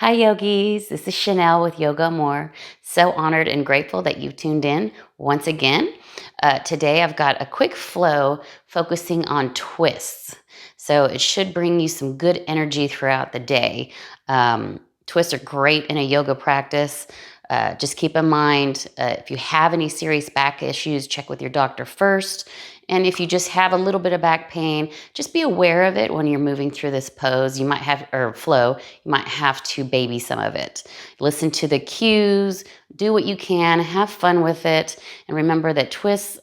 Hi, yogis. This is Chanel with Yoga More. So honored and grateful that you've tuned in once again. Today, I've got a quick flow focusing on twists. So it should bring you some good energy throughout the day. Twists are great in a yoga practice. Just keep in mind, if you have any serious back issues, check with your doctor first. And if you just have a little bit of back pain, just be aware of it when you're moving through this pose. You might have, or flow, you might have to baby some of it. Listen to the cues, do what you can, have fun with it. And remember that twists,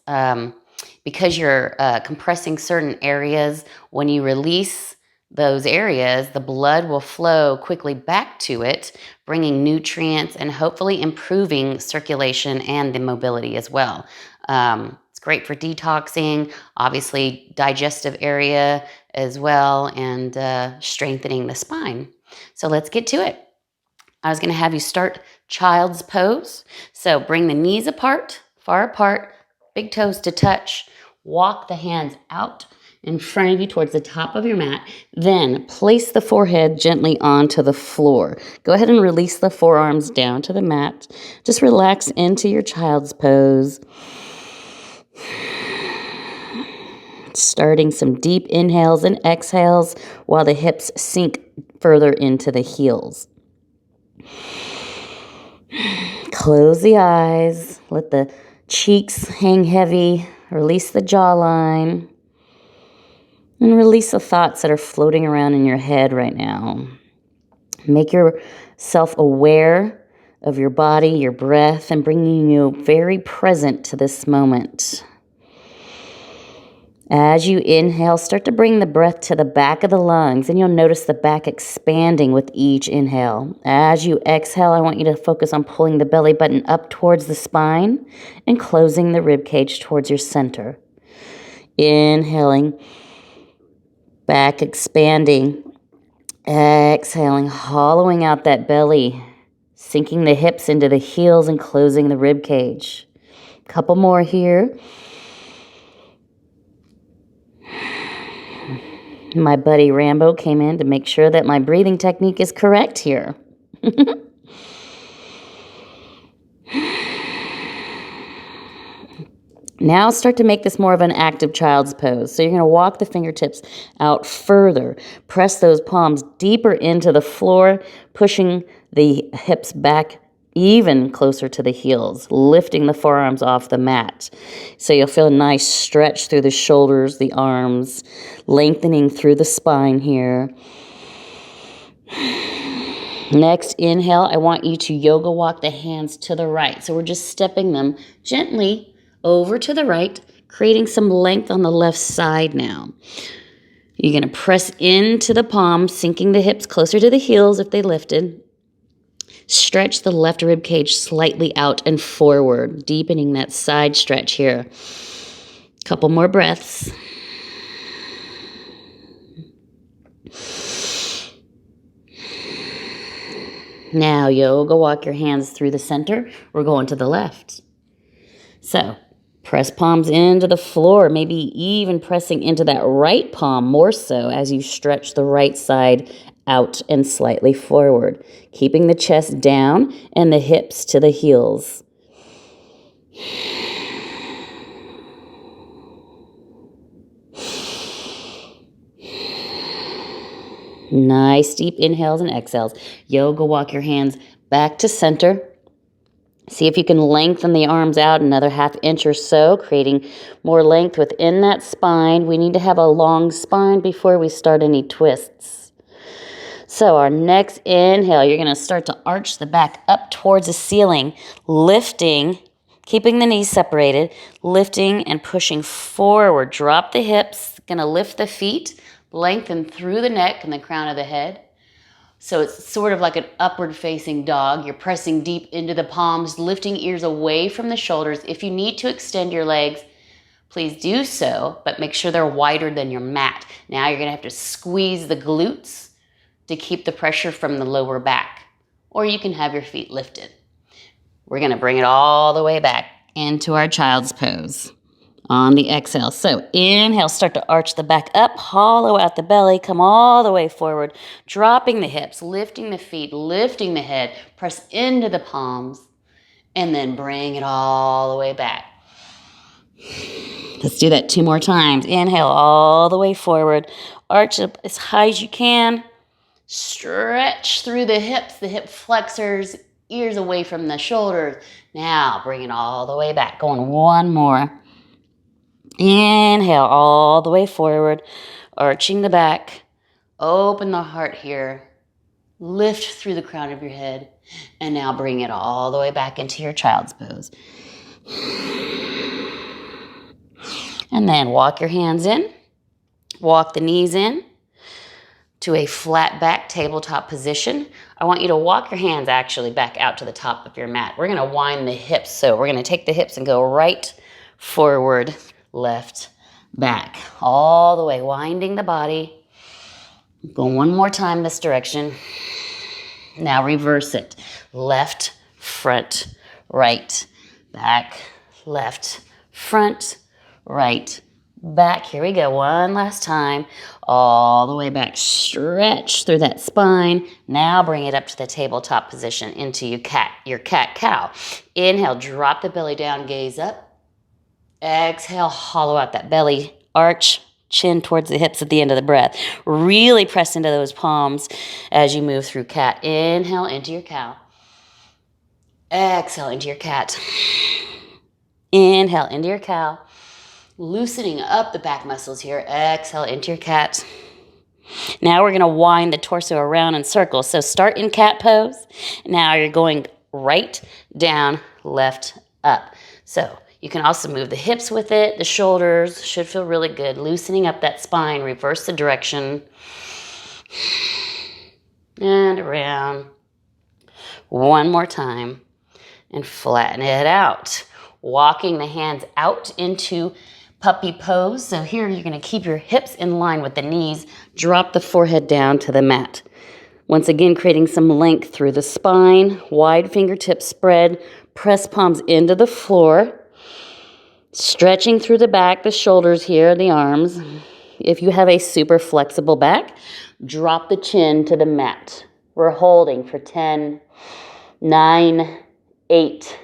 because you're compressing certain areas, when you release those areas, the blood will flow quickly back to it, bringing nutrients and hopefully improving circulation and the mobility as well. It's great for detoxing, obviously digestive area as well, and strengthening the spine. So let's get to it. I was going to have you start child's pose. So bring the knees apart, far apart, big toes to touch. Walk the hands out in front of you towards the top of your mat. Then place the forehead gently onto the floor. Go ahead and release the forearms down to the mat. Just relax into your child's pose. Starting some deep inhales and exhales while the hips sink further into the heels. Close the eyes. Let the cheeks hang heavy. Release the jawline. And release the thoughts that are floating around in your head right now. Make yourself aware of your body, your breath, and bringing you very present to this moment. As you inhale, start to bring the breath to the back of the lungs, and you'll notice the back expanding with each inhale. As you exhale, I want you to focus on pulling the belly button up towards the spine and closing the rib cage towards your center. Inhaling, back expanding. Exhaling, hollowing out that belly, sinking the hips into the heels and closing the rib cage. Couple more here. My buddy Rambo came in to make sure that my breathing technique is correct here. Now start to make this more of an active child's pose. So you're going to walk the fingertips out further. Press those palms deeper into the floor, pushing the hips back even closer to the heels, lifting the forearms off the mat. So you'll feel a nice stretch through the shoulders, the arms, lengthening through the spine here. Next inhale, I want you to yoga walk the hands to the right. So we're just stepping them gently over to the right, creating some length on the left side now. You're going to press into the palms, sinking the hips closer to the heels if they lifted. Stretch the left rib cage slightly out and forward, deepening that side stretch here. Couple more breaths. Now, yoga walk your hands through the center. We're going to the left. So, press palms into the floor, maybe even pressing into that right palm more so as you stretch the right side out and slightly forward, keeping the chest down and the hips to the heels. Nice deep inhales and exhales. Yoga walk your hands back to center. See if you can lengthen the arms out another ½ inch or so, creating more length within that spine. We need to have a long spine before we start any twists. So our next inhale, you're going to start to arch the back up towards the ceiling, lifting, keeping the knees separated, lifting and pushing forward. Drop the hips, going to lift the feet, lengthen through the neck and the crown of the head. So it's sort of like an upward-facing dog. You're pressing deep into the palms, lifting ears away from the shoulders. If you need to extend your legs, please do so, but make sure they're wider than your mat. Now you're going to have to squeeze the glutes to keep the pressure from the lower back, or you can have your feet lifted. We're going to bring it all the way back into our child's pose. on the exhale. So inhale, start to arch the back up, hollow out the belly, come all the way forward, dropping the hips, lifting the feet, lifting the head, press into the palms, and then bring it all the way back. Let's do that 2 more times. Inhale all the way forward, arch up as high as you can, stretch through the hips, the hip flexors, ears away from the shoulders. Now bring it all the way back. Going 1 more. Inhale all the way forward, arching the back, open the heart here, lift through the crown of your head, and now bring it all the way back into your child's pose. And then walk your hands in, walk the knees in to a flat back tabletop position. I want you to walk your hands actually back out to the top of your mat. We're going to wind the hips. So we're going to take the hips and go right, forward, left, back, all the way, winding the body. Go 1 more time this direction. Now reverse it. Left, front, right, back, left, front, right, back. Here we go. 1 last time. All the way back. Stretch through that spine. Now bring it up to the tabletop position into your cat-cow. Inhale, drop the belly down, gaze up. Exhale, hollow out that belly, arch, chin towards the hips at the end of the breath. Really press into those palms as you move through cat. Inhale into your cow. Exhale into your cat. Inhale into your cow. Loosening up the back muscles here. Exhale into your cat. Now we're going to wind the torso around in circles. So start in cat pose. Now you're going right, down, left, up. So you can also move the hips with it. The shoulders should feel really good. Loosening up that spine. Reverse the direction. And around. 1 more time. And flatten it out. Walking the hands out into puppy pose. So here you're going to keep your hips in line with the knees. Drop the forehead down to the mat. Once again, creating some length through the spine. Wide fingertips spread. Press palms into the floor. Stretching through the back, the shoulders here, the arms. If you have a super flexible back, drop the chin to the mat. We're holding for 10, 9, 8,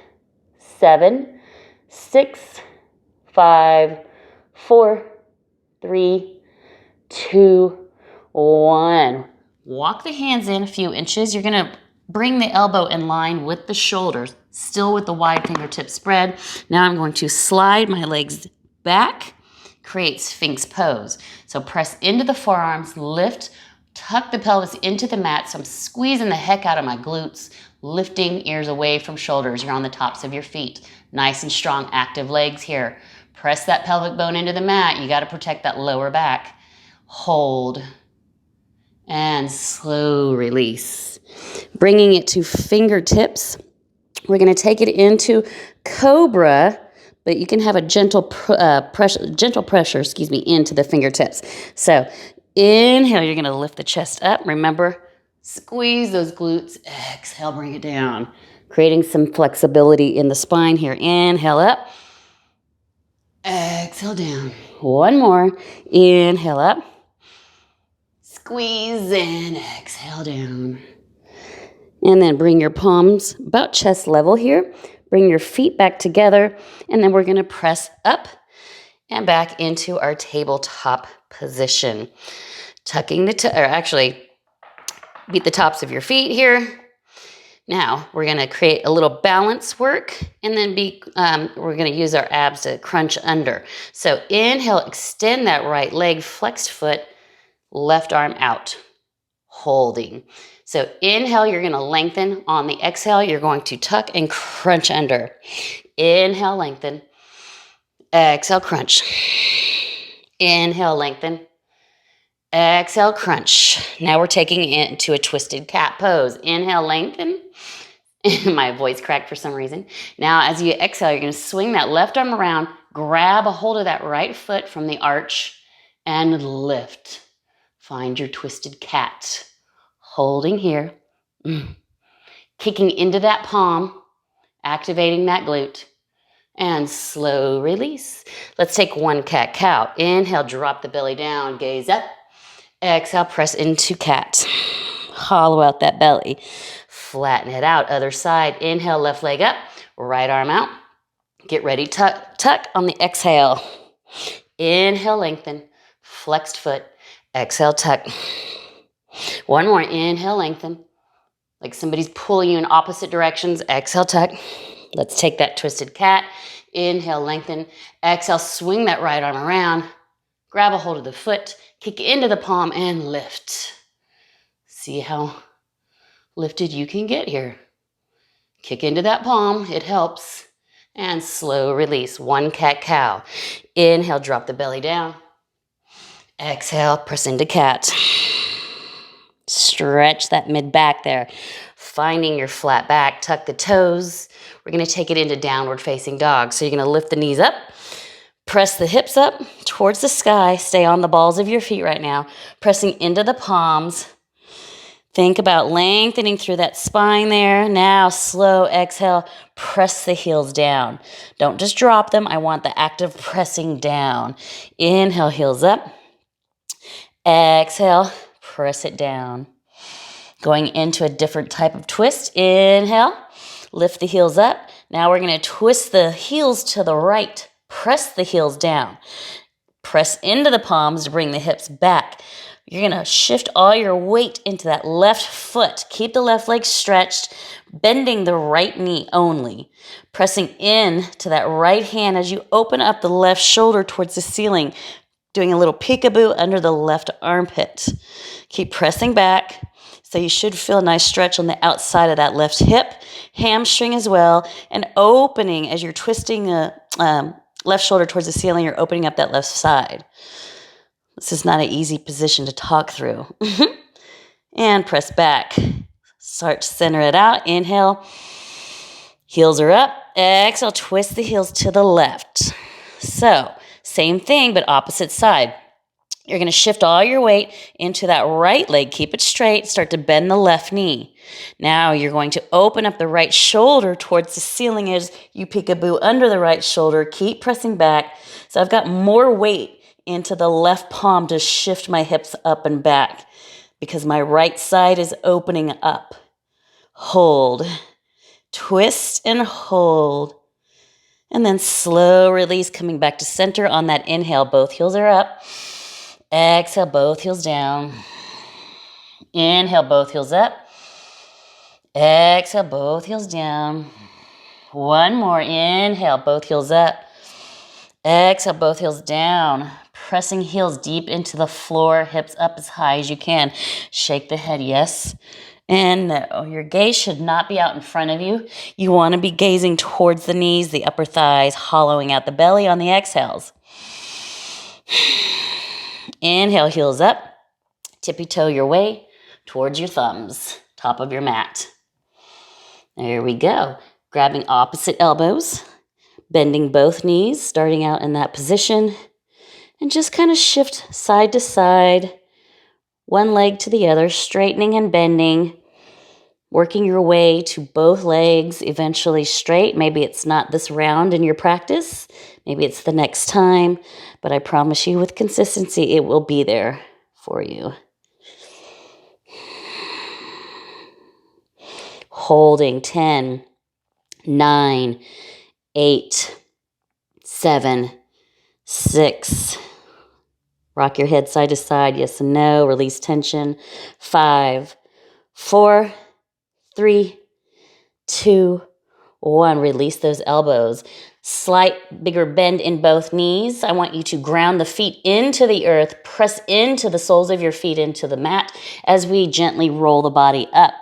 7, 6, 5, 4, 3, 2, 1. Walk the hands in a few inches. You're going to bring the elbow in line with the shoulders, still with the wide fingertip spread. Now I'm going to slide my legs back, create Sphinx pose. So press into the forearms, lift, tuck the pelvis into the mat. So I'm squeezing the heck out of my glutes, lifting ears away from shoulders. You're on the tops of your feet. Nice and strong, active legs here. Press that pelvic bone into the mat. You got to protect that lower back. Hold. And slow release. Bringing it to fingertips. We're going to take it into cobra, but you can have a gentle pressure, into the fingertips. So inhale, you're going to lift the chest up. Remember, squeeze those glutes. Exhale, bring it down. Creating some flexibility in the spine here. Inhale up. Exhale down. 1 more. Inhale up. Squeeze in. Exhale down. And then bring your palms about chest level here. Bring your feet back together. And then we're going to press up and back into our tabletop position. Tucking beat the tops of your feet here. Now we're going to create a little balance work, and then we're going to use our abs to crunch under. So inhale, extend that right leg, flexed foot, left arm out, holding. So inhale, you're going to lengthen. On the exhale, you're going to tuck and crunch under. Inhale, lengthen. Exhale, crunch. Inhale, lengthen. Exhale, crunch. Now we're taking it into a twisted cat pose. Inhale, lengthen. My voice cracked for some reason. Now as you exhale, you're going to swing that left arm around, grab a hold of that right foot from the arch, and lift. Find your twisted cat. Holding here. Kicking into that palm, activating that glute. and slow release. Let's take one cat-cow. Inhale, drop the belly down, gaze up. Exhale, press into cat. Hollow out that belly. Flatten it out. Other side. Inhale, left leg up, right arm out. Get ready, tuck on the exhale. Inhale, lengthen, flexed foot. Exhale, tuck. One more. Inhale, lengthen. Like somebody's pulling you in opposite directions. Exhale, tuck. Let's take that twisted cat. Inhale, lengthen. Exhale, swing that right arm around. Grab a hold of the foot. Kick into the palm and lift. See how lifted you can get here. Kick into that palm. It helps. And slow release. One cat-cow. Inhale, drop the belly down. Exhale, press into cat. Stretch that mid-back there. Finding your flat back. Tuck the toes. We're going to take it into downward facing dog. So you're going to lift the knees up. Press the hips up towards the sky. Stay on the balls of your feet right now. Pressing into the palms. Think about lengthening through that spine there. Now, slow exhale. Press the heels down. Don't just drop them. I want the active pressing down. Inhale, heels up. Exhale, press it down. Going into a different type of twist. Inhale, lift the heels up. Now we're going to twist the heels to the right. Press the heels down. Press into the palms to bring the hips back. You're going to shift all your weight into that left foot. Keep the left leg stretched, bending the right knee only. Pressing in to that right hand as you open up the left shoulder towards the ceiling. Doing a little peekaboo under the left armpit. Keep pressing back. So you should feel a nice stretch on the outside of that left hip, hamstring as well, and opening as you're twisting the left shoulder towards the ceiling, you're opening up that left side. This is not an easy position to talk through. And press back. Start to center it out. Inhale. Heels are up. Exhale, twist the heels to the left. So, same thing, but opposite side. You're going to shift all your weight into that right leg. Keep it straight. Start to bend the left knee. Now you're going to open up the right shoulder towards the ceiling as you peekaboo under the right shoulder. Keep pressing back. So I've got more weight into the left palm to shift my hips up and back because my right side is opening up. Hold. Twist and hold. And then slow release coming back to center on that inhale. Both heels are up. Exhale, both heels down. Inhale, both heels up. Exhale, both heels down. One more. Inhale, both heels up. Exhale, both heels down. Pressing heels deep into the floor, hips up as high as you can. Shake the head, yes and no. Your gaze should not be out in front of you. You want to be gazing towards the knees, the upper thighs, hollowing out the belly on the exhales. Inhale, heels up. Tippy toe your way towards your thumbs, top of your mat. There we go. Grabbing opposite elbows, bending both knees, starting out in that position, and just kind of shift side to side, one leg to the other, straightening and bending, working your way to both legs, eventually straight. Maybe it's not this round in your practice. Maybe it's the next time, but I promise you with consistency, it will be there for you. Holding 10, 9, 8, 7, 6. Rock your head side to side, yes and no. Release tension. 5, 4, 3, 2, 1. Release those elbows. Slight bigger bend in both knees. I want you to ground the feet into the earth. Press into the soles of your feet into the mat as we gently roll the body up.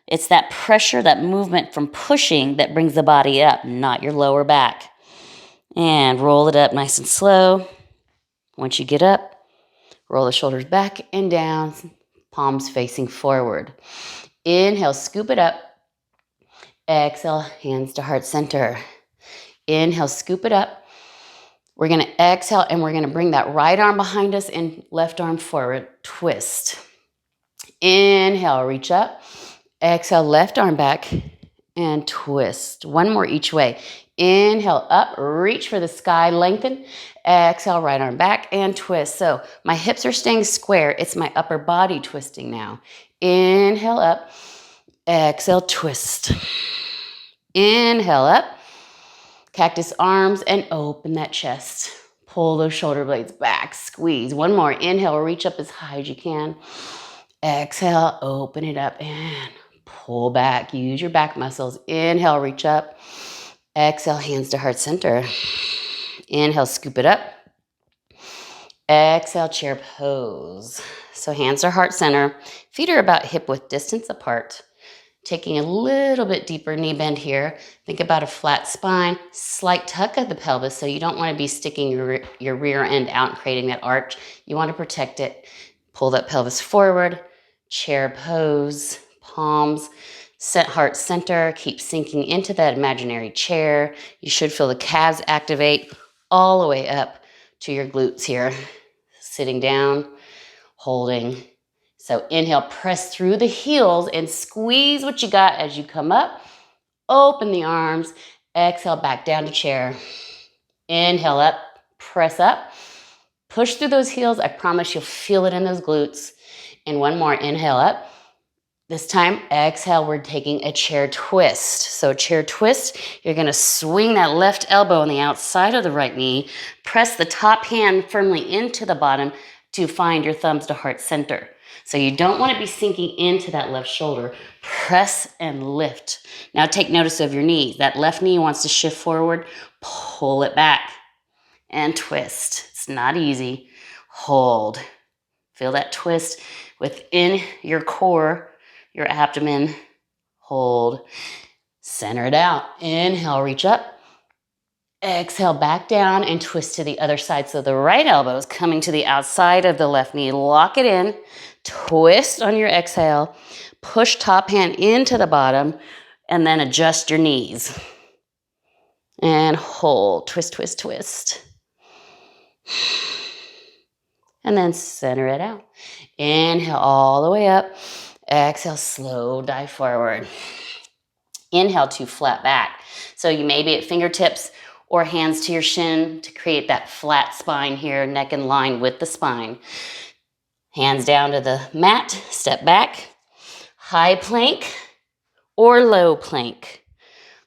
It's that pressure, that movement from pushing that brings the body up, not your lower back. And roll it up nice and slow. Once you get up, roll the shoulders back and down, palms facing forward. Inhale, scoop it up. Exhale, hands to heart center. Inhale, scoop it up. We're going to exhale and we're going to bring that right arm behind us and left arm forward. Twist. Inhale, reach up. Exhale, left arm back and twist. One more each way. Inhale up, reach for the sky, lengthen. Exhale, right arm back and twist. So my hips are staying square. It's my upper body twisting now. Inhale up, exhale, twist. Inhale up, cactus arms, and open that chest. Pull those shoulder blades back, squeeze. One more. Inhale, reach up as high as you can. Exhale, open it up and pull back. Use your back muscles. Inhale, reach up. Exhale, hands to heart center. Inhale, scoop it up. Exhale, chair pose. So hands are heart center. Feet are about hip width distance apart. Taking a little bit deeper knee bend here. Think about a flat spine, slight tuck of the pelvis, so you don't want to be sticking your rear end out and creating that arch. You want to protect it. Pull that pelvis forward, chair pose, palms, set heart center. Keep sinking into that imaginary chair. You should feel the calves activate all the way up to your glutes here. Sitting down, holding. So inhale, press through the heels and squeeze what you got as you come up. Open the arms. Exhale, back down to chair. Inhale up, press up. Push through those heels. I promise you'll feel it in those glutes. And one more, inhale up. This time, exhale, we're taking a chair twist. So chair twist, you're gonna swing that left elbow on the outside of the right knee. Press the top hand firmly into the bottom to find your thumbs to heart center. So you don't want to be sinking into that left shoulder. Press and lift. Now take notice of your knees. That left knee wants to shift forward. Pull it back and twist. It's not easy. Hold. Feel that twist within your core, your abdomen. Hold. Center it out. Inhale, reach up. Exhale, back down and twist to the other side. So the right elbow is coming to the outside of the left knee. Lock it in. Twist on your exhale. Push top hand into the bottom and then adjust your knees. And hold. Twist, twist, twist. And then center it out. Inhale all the way up. Exhale, slow dive forward. Inhale to flat back. So you may be at fingertips or hands to your shin to create that flat spine here, neck in line with the spine. Hands down to the mat, step back. High plank or low plank.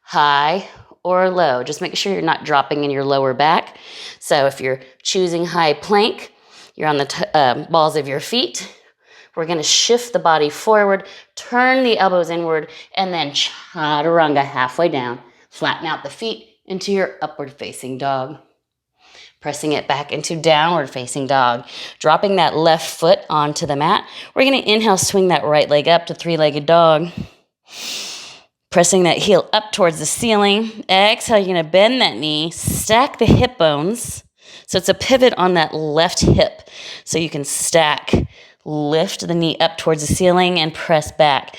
High or low. Just make sure you're not dropping in your lower back. So if you're choosing high plank, you're on the balls of your feet. We're gonna shift the body forward, turn the elbows inward, and then chaturanga halfway down. Flatten out the feet into your upward facing dog. Pressing it back into downward facing dog. Dropping that left foot onto the mat. We're gonna inhale, swing that right leg up to three-legged dog. Pressing that heel up towards the ceiling. Exhale, you're gonna bend that knee, stack the hip bones. So it's a pivot on that left hip. So you can stack, lift the knee up towards the ceiling and press back.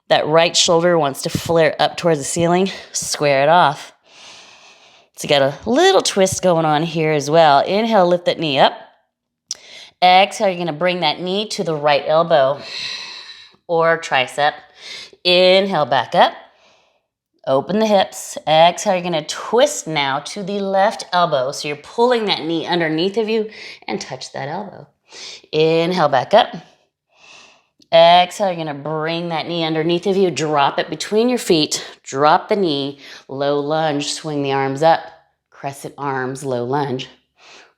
That right shoulder wants to flare up towards the ceiling, square it off. So you got a little twist going on here as well. Inhale, lift that knee up. Exhale, you're gonna bring that knee to the right elbow or tricep. Inhale, back up. Open the hips. Exhale, you're gonna twist now to the left elbow. So you're pulling that knee underneath of you and touch that elbow. Inhale, back up. Exhale, you're gonna bring that knee underneath of you, drop it between your feet, drop the knee, low lunge, swing the arms up, crescent arms, low lunge,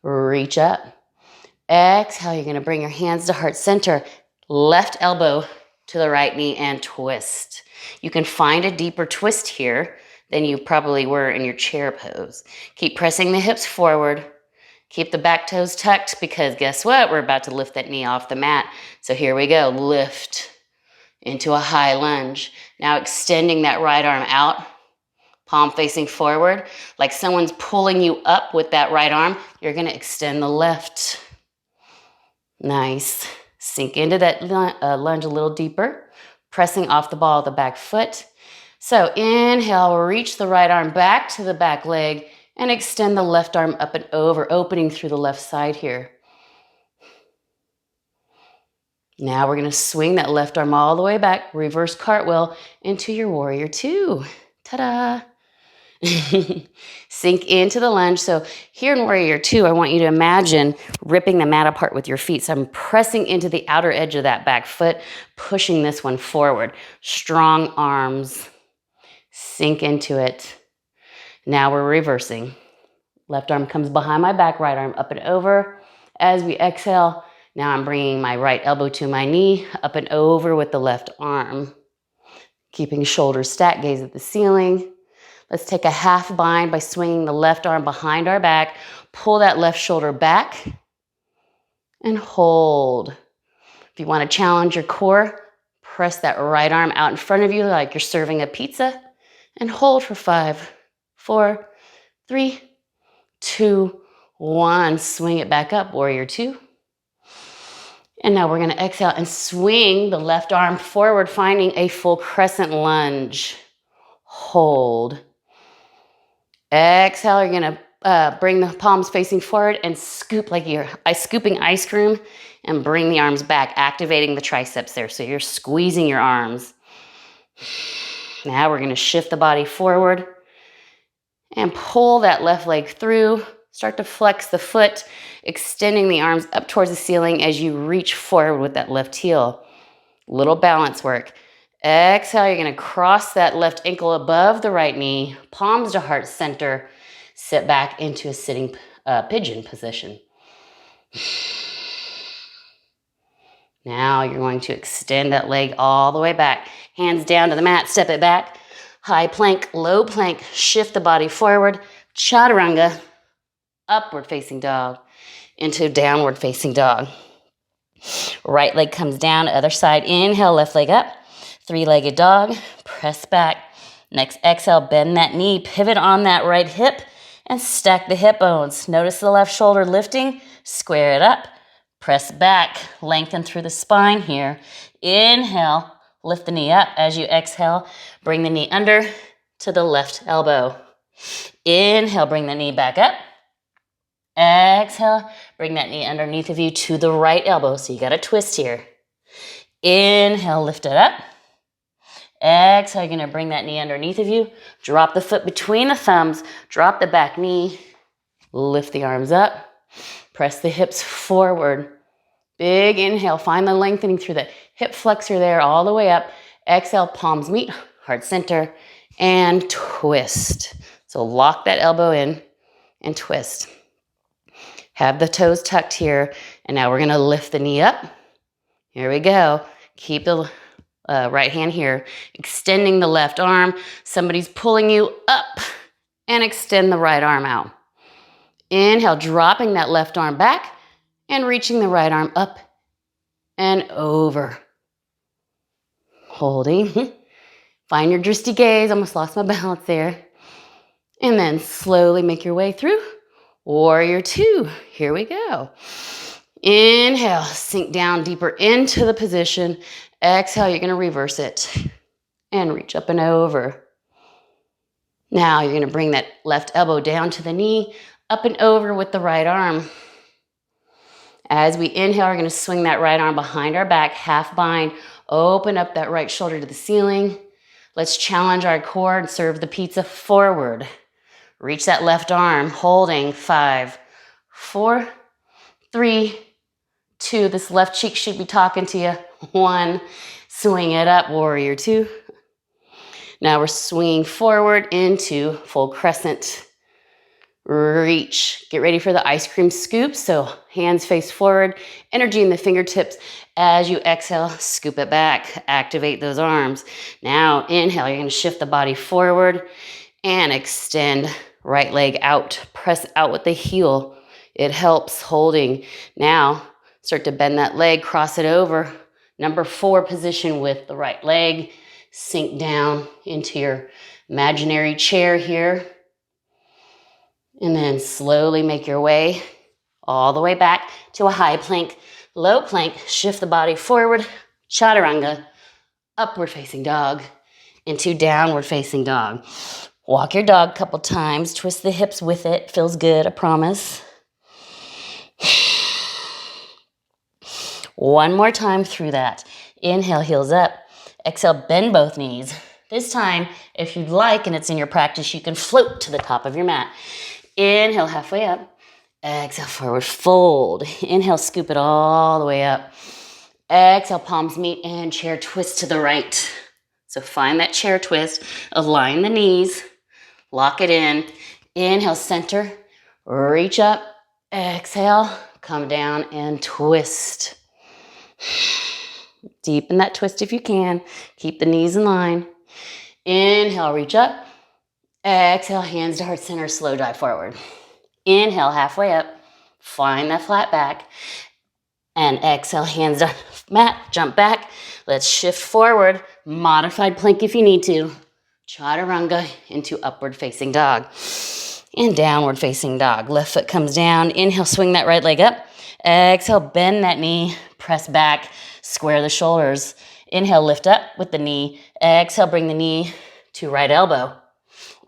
reach up. Exhale, you're gonna bring your hands to heart center, left elbow to the right knee and twist. You can find a deeper twist here than you probably were in your chair pose. Keep pressing the hips forward. Keep the back toes tucked because guess what? We're about to lift that knee off the mat. So here we go. Lift into a high lunge. Now extending that right arm out, palm facing forward. Like someone's pulling you up with that right arm, you're going to extend the left. Nice. Sink into that lunge a little deeper, pressing off the ball of the back foot. So inhale, reach the right arm back to the back leg and extend the left arm up and over, opening through the left side here. Now we're going to swing that left arm all the way back, reverse cartwheel into your warrior two. Ta-da! Sink into the lunge. So here in warrior two, I want you to imagine ripping the mat apart with your feet. So I'm pressing into the outer edge of that back foot, pushing this one forward. Strong arms. Sink into it. Now we're reversing. Left arm comes behind my back, right arm up and over. As we exhale, now I'm bringing my right elbow to my knee, up and over with the left arm. Keeping shoulders stacked, gaze at the ceiling. Let's take a half bind by swinging the left arm behind our back. Pull that left shoulder back and hold. If you want to challenge your core, press that right arm out in front of you like you're serving a pizza and hold for 5, 4, 3, 2, 1. Swing it back up, warrior two. And now we're going to exhale and swing the left arm forward, finding a full crescent lunge. Hold. Exhale, you're going to bring the palms facing forward and scoop like you're scooping ice cream and bring the arms back, activating the triceps there. So you're squeezing your arms. Now we're going to shift the body forward and pull that left leg through. Start to flex the foot, extending the arms up towards the ceiling as you reach forward with that left heel. Little balance work. Exhale, you're going to cross that left ankle above the right knee, palms to heart center. Sit back into a sitting pigeon position. Now you're going to extend that leg all the way back. Hands down to the mat, step it back. High plank, low plank, shift the body forward. Chaturanga. Upward facing dog into downward facing dog. Right leg comes down, other side. Inhale, left leg up. Three-legged dog. Press back. Next exhale, bend that knee. Pivot on that right hip and stack the hip bones. Notice the left shoulder lifting. Square it up. Press back. Lengthen through the spine here. Inhale, lift the knee up. As you exhale, bring the knee under to the left elbow. Inhale, bring the knee back up. Exhale, bring that knee underneath of you to the right elbow. So you got a twist here. Inhale, lift it up. Exhale, you're going to bring that knee underneath of you. Drop the foot between the thumbs. Drop the back knee. Lift the arms up. Press the hips forward. Big inhale. Find the lengthening through the hip flexor there all the way up. Exhale, palms meet, heart center, and twist. So lock that elbow in and twist. Have the toes tucked here, and now we're going to lift the knee up. Here we go. Keep the right hand here, extending the left arm. Somebody's pulling you up, and extend the right arm out. Inhale, dropping that left arm back, and reaching the right arm up and over. Holding. Find your drishti gaze. Almost lost my balance there. And then slowly make your way through. Warrior two, here we go. Inhale, sink down deeper into the position. Exhale, you're going to reverse it and reach up and over. Now you're going to bring that left elbow down to the knee, up and over with the right arm. As we inhale, we're going to swing that right arm behind our back, half bind, open up that right shoulder to the ceiling. Let's challenge our core and serve the pizza forward. Reach that left arm, holding 5, 4, 3, 2. This left cheek should be talking to you. 1, swing it up, warrior two. Now we're swinging forward into full crescent. Reach. Get ready for the ice cream scoop. So hands face forward, energy in the fingertips. As you exhale, scoop it back. Activate those arms. Now inhale, you're going to shift the body forward and extend right leg out. Press out with the heel. It helps holding. Now start to bend that leg, cross it over. Number 4 position with the right leg. Sink down into your imaginary chair here. And then slowly make your way all the way back to a high plank, low plank. Shift the body forward. Chaturanga, upward facing dog, into downward facing dog. Walk your dog a couple times. Twist the hips with it. Feels good, I promise. One more time through that. Inhale, heels up. Exhale, bend both knees. This time, if you'd like, and it's in your practice, you can float to the top of your mat. Inhale, halfway up. Exhale, forward fold. Inhale, scoop it all the way up. Exhale, palms meet and chair twist to the right. So find that chair twist, align the knees, lock it in. Inhale, center, reach up. Exhale, come down and twist. Deepen that twist if you can. Keep the knees in line. Inhale, reach up. Exhale, hands to heart center, slow dive forward. Inhale, halfway up. Find that flat back. And exhale, hands to mat, jump back. Let's shift forward. Modified plank if you need to. Chaturanga into upward facing dog. And downward facing dog. Left foot comes down. Inhale, swing that right leg up. Exhale, bend that knee. Press back. Square the shoulders. Inhale, lift up with the knee. Exhale, bring the knee to right elbow.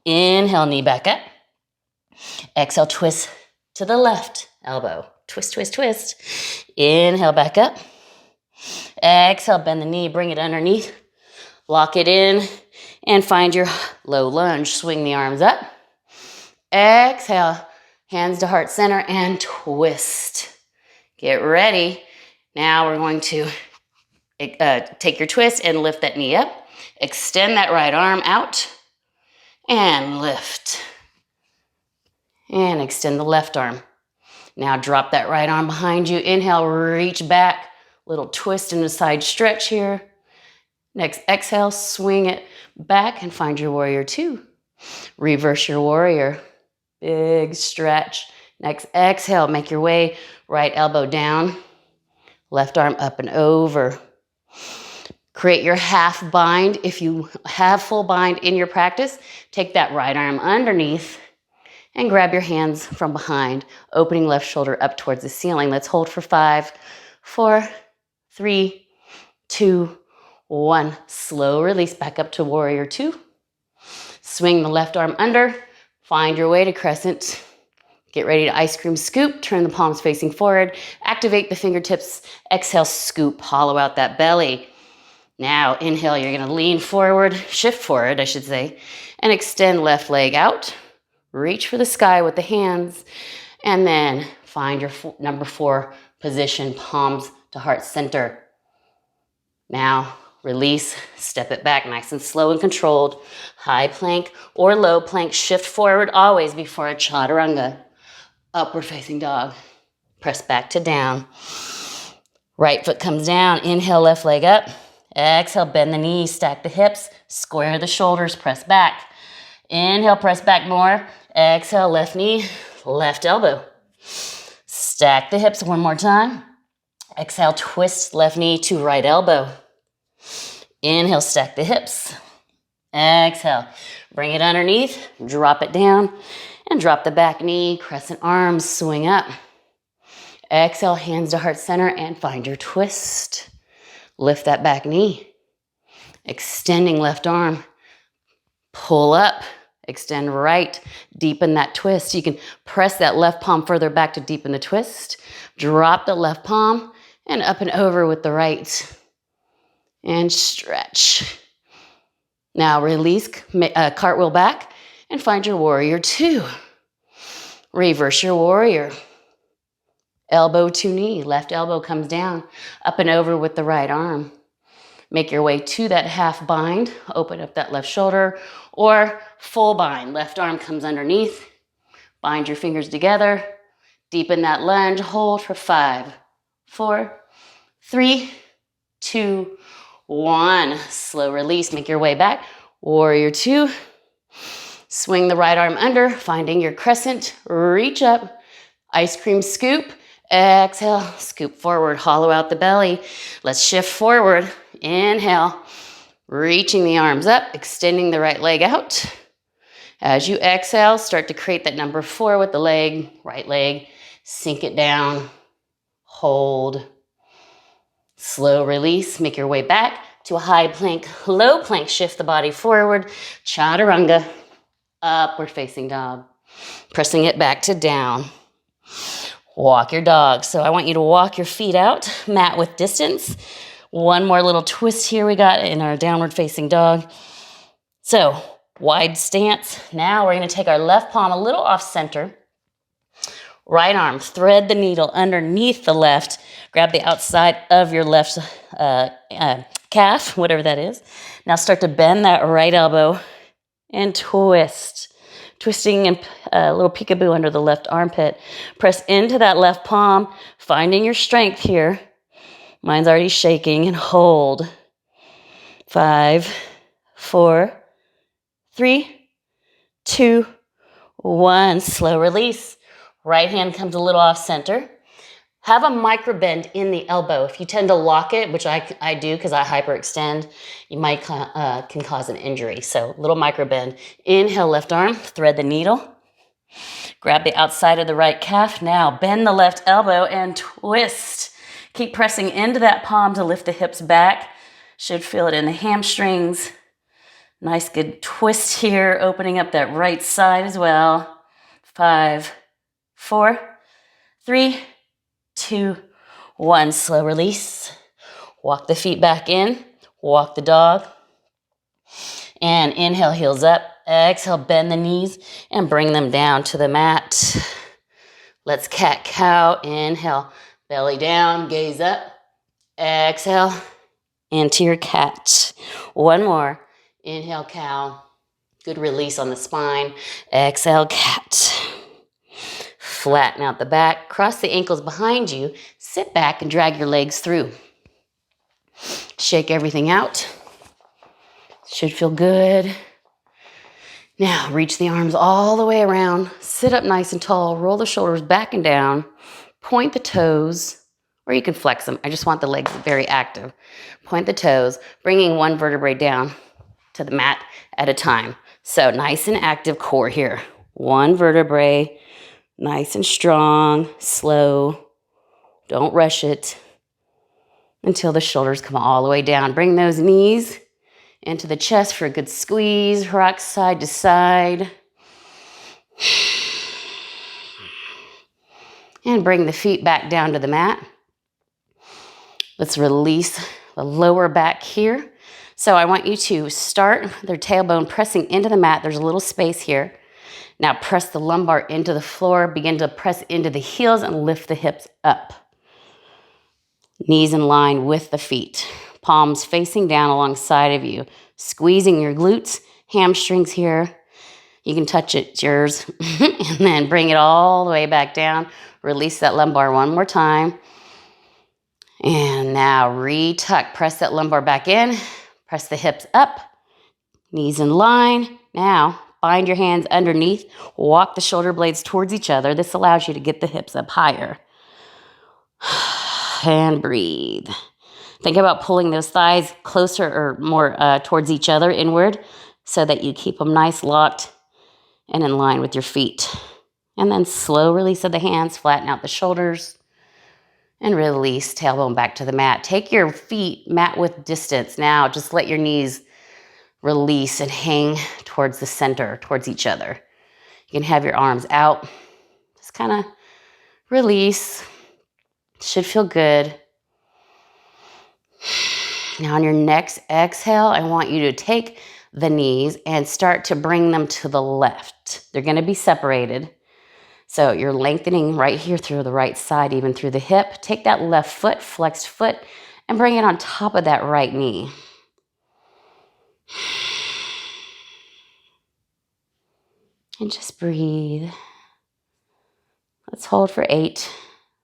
Inhale, knee back up. Exhale, twist to the left elbow. Twist, twist, twist. Inhale, back up. Exhale, bend the knee, bring it underneath. Lock it in and find your low lunge. Swing the arms up. Exhale, hands to heart center and twist. Get ready. Now we're going to take your twist and lift that knee up. Extend that right arm out and lift. And extend the left arm. Now drop that right arm behind you. Inhale, reach back. Little twist and a side stretch here. Next exhale, swing it back and find your warrior two. Reverse your warrior. Big stretch. Next exhale, make your way. Right elbow down. Left arm up and over. Create your half bind. If you have full bind in your practice, take that right arm underneath and grab your hands from behind, opening left shoulder up towards the ceiling. Let's hold for 5, 4, 3, 2, 1. Slow release back up to warrior two. Swing the left arm under. Find your way to crescent. Get ready to ice cream scoop. Turn the palms facing forward. Activate the fingertips. Exhale, scoop. Hollow out that belly. Now, inhale, you're going to lean forward, shift forward, I should say, and extend left leg out. Reach for the sky with the hands, and then find your number 4 position, palms to heart center. Now, release, step it back nice and slow and controlled. High plank or low plank, shift forward always before a chaturanga. Upward facing dog. Press back to down. Right foot comes down, inhale, left leg up. Exhale, bend the knees, stack the hips, square the shoulders, press back. Inhale, press back more. Exhale, left knee, left elbow. Stack the hips one more time. Exhale, twist left knee to right elbow. Inhale, stack the hips. Exhale, bring it underneath, drop it down, and drop the back knee, crescent arms, swing up. Exhale, hands to heart center, and find your twist. Lift that back knee. Extending left arm. Pull up. Extend right. Deepen that twist. You can press that left palm further back to deepen the twist. Drop the left palm and up and over with the right. And stretch. Now release, cartwheel back and find your warrior two. Reverse your warrior. Elbow to knee, left elbow comes down, up and over with the right arm. Make your way to that half bind, open up that left shoulder, or full bind. Left arm comes underneath, bind your fingers together, deepen that lunge, hold for 5, 4, 3, 2, 1. Slow release, make your way back. Warrior two. Swing the right arm under, finding your crescent, reach up, ice cream scoop. Exhale, scoop forward, hollow out the belly. Let's shift forward. Inhale, reaching the arms up, extending the right leg out. As you exhale, start to create that number 4 with the leg, right leg. Sink it down, hold. Slow release, make your way back to a high plank, low plank. Shift the body forward, chaturanga, upward facing dog. Pressing it back to down. Walk your dog. So I want you to walk your feet out, mat width distance. One more little twist here we got in our downward facing dog. So wide stance. Now we're going to take our left palm a little off center. Right arm, thread the needle underneath the left. Grab the outside of your left calf, whatever that is. Now start to bend that right elbow and twist. Twisting and a little peekaboo under the left armpit. Press into that left palm, finding your strength here. Mine's already shaking, and hold. 5, 4, 3, 2, 1. Slow release. Right hand comes a little off center. Have a micro bend in the elbow. If you tend to lock it, which I do because I hyperextend, you might can cause an injury. So little micro bend. Inhale, left arm, thread the needle. Grab the outside of the right calf. Now bend the left elbow and twist. Keep pressing into that palm to lift the hips back. Should feel it in the hamstrings. Nice good twist here, opening up that right side as well. 5, 4, 3, 2, 1. Slow release. Walk the feet back in. Walk the dog. And inhale, heels up. Exhale, bend the knees and bring them down to the mat. Let's cat-cow. Inhale, belly down, gaze up. Exhale, into your cat. One more. Inhale, cow. Good release on the spine. Exhale, cat. Flatten out the back. Cross the ankles behind you. Sit back and drag your legs through. Shake everything out. Should feel good. Now, reach the arms all the way around. Sit up nice and tall. Roll the shoulders back and down. Point the toes, or you can flex them. I just want the legs very active. Point the toes, bringing one vertebrae down to the mat at a time. So nice and active core here. One vertebrae, nice and strong, slow. Don't rush it until the shoulders come all the way down. Bring those knees into the chest for a good squeeze. Rock side to side. And bring the feet back down to the mat. Let's release the lower back here. So I want you to start with their tailbone pressing into the mat. There's a little space here. Now press the lumbar into the floor. Begin to press into the heels and lift the hips up. Knees in line with the feet. Palms facing down alongside of you. Squeezing your glutes, hamstrings here. You can touch it, it's yours. And then bring it all the way back down. Release that lumbar one more time. And now retuck. Press that lumbar back in. Press the hips up. Knees in line. Now, bind your hands underneath. Walk the shoulder blades towards each other. This allows you to get the hips up higher. And breathe. Think about pulling those thighs closer or more towards each other, inward, so that you keep them nice, locked, and in line with your feet. And then slow release of the hands. Flatten out the shoulders. And release, tailbone back to the mat. Take your feet mat width distance. Now just let your knees release and hang towards the center, towards each other. You can have your arms out. Just kind of release. Should feel good. Now on your next exhale, I want you to take the knees and start to bring them to the left. They're going to be separated. So you're lengthening right here through the right side, even through the hip. Take that left foot, flexed foot, and bring it on top of that right knee. And just breathe. Let's hold for 8,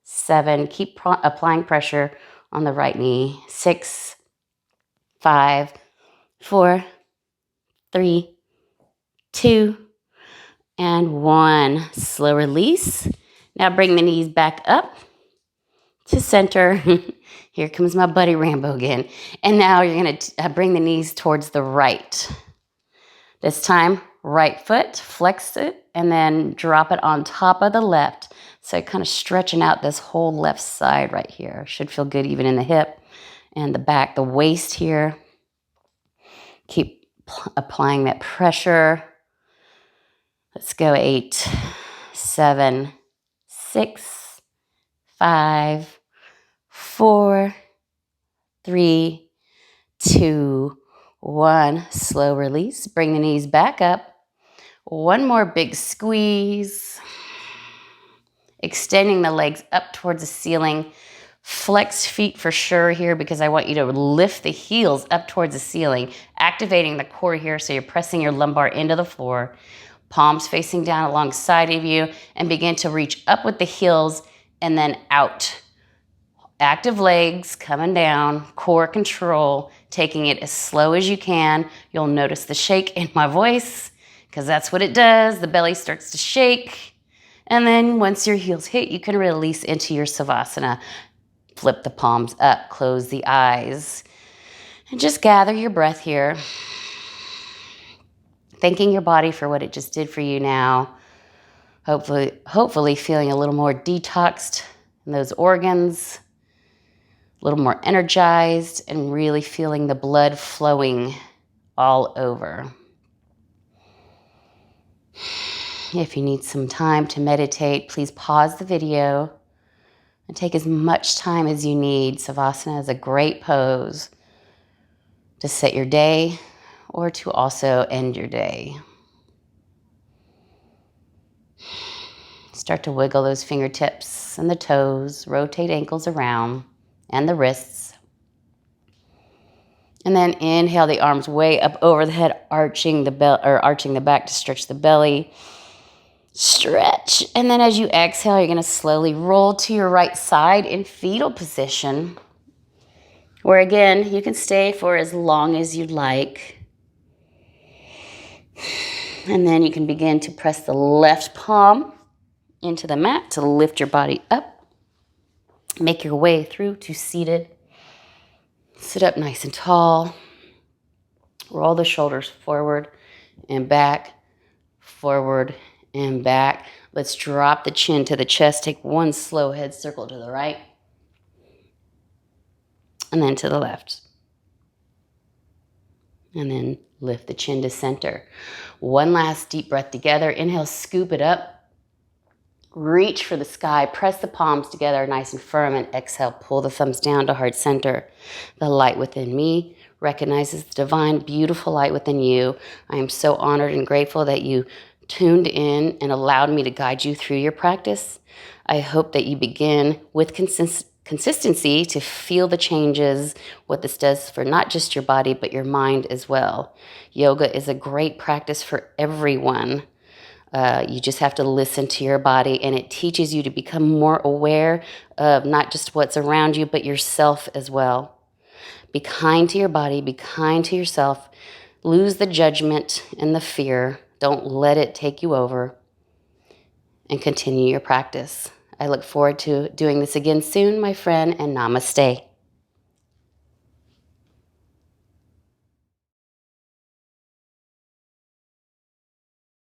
7. Keep applying pressure on the right knee. 6, 5, 4, 3, 2, and 1. Slow release. Now bring the knees back up to center. Here comes my buddy Rambo again. And now you're going to bring the knees towards the right. This time, right foot, flex it, and then drop it on top of the left. So kind of stretching out this whole left side right here. Should feel good even in the hip and the back, the waist here. Keep applying that pressure. Let's go 8, 7, 6, 5, 4, 3, 2, 1. Slow release. Bring the knees back up. One more big squeeze. Extending the legs up towards the ceiling. Flex feet for sure here because I want you to lift the heels up towards the ceiling, activating the core here so you're pressing your lumbar into the floor. Palms facing down alongside of you, and begin to reach up with the heels and then out. Active legs coming down, core control, taking it as slow as you can. You'll notice the shake in my voice because that's what it does. The belly starts to shake. And then once your heels hit, you can release into your Savasana. Flip the palms up, close the eyes, and just gather your breath here. Thanking your body for what it just did for you now. Hopefully feeling a little more detoxed in those organs, a little more energized, and really feeling the blood flowing all over. If you need some time to meditate, please pause the video and take as much time as you need. Savasana is a great pose to set your day or to also end your day. Start to wiggle those fingertips and the toes, rotate ankles around and the wrists. And then inhale the arms way up over the head, arching the back to stretch the belly. Stretch. And then as you exhale, you're going to slowly roll to your right side in fetal position, where again, you can stay for as long as you'd like. And then you can begin to press the left palm into the mat to lift your body up. Make your way through to seated. Sit up nice and tall. Roll the shoulders forward and back, forward and back. Let's drop the chin to the chest. Take one slow head circle to the right and then to the left. And then lift the chin to center. One last deep breath together. Inhale, scoop it up. Reach for the sky. Press the palms together nice and firm. And exhale, pull the thumbs down to heart center. The light within me recognizes the divine, beautiful light within you. I am so honored and grateful that you tuned in and allowed me to guide you through your practice. I hope that you begin with consistency to feel the changes, what this does for not just your body, but your mind as well. Yoga is a great practice for everyone. You just have to listen to your body, and it teaches you to become more aware of not just what's around you, but yourself as well. Be kind to your body, be kind to yourself. Lose the judgment and the fear. Don't let it take you over, and continue your practice. I look forward to doing this again soon, my friend, and namaste.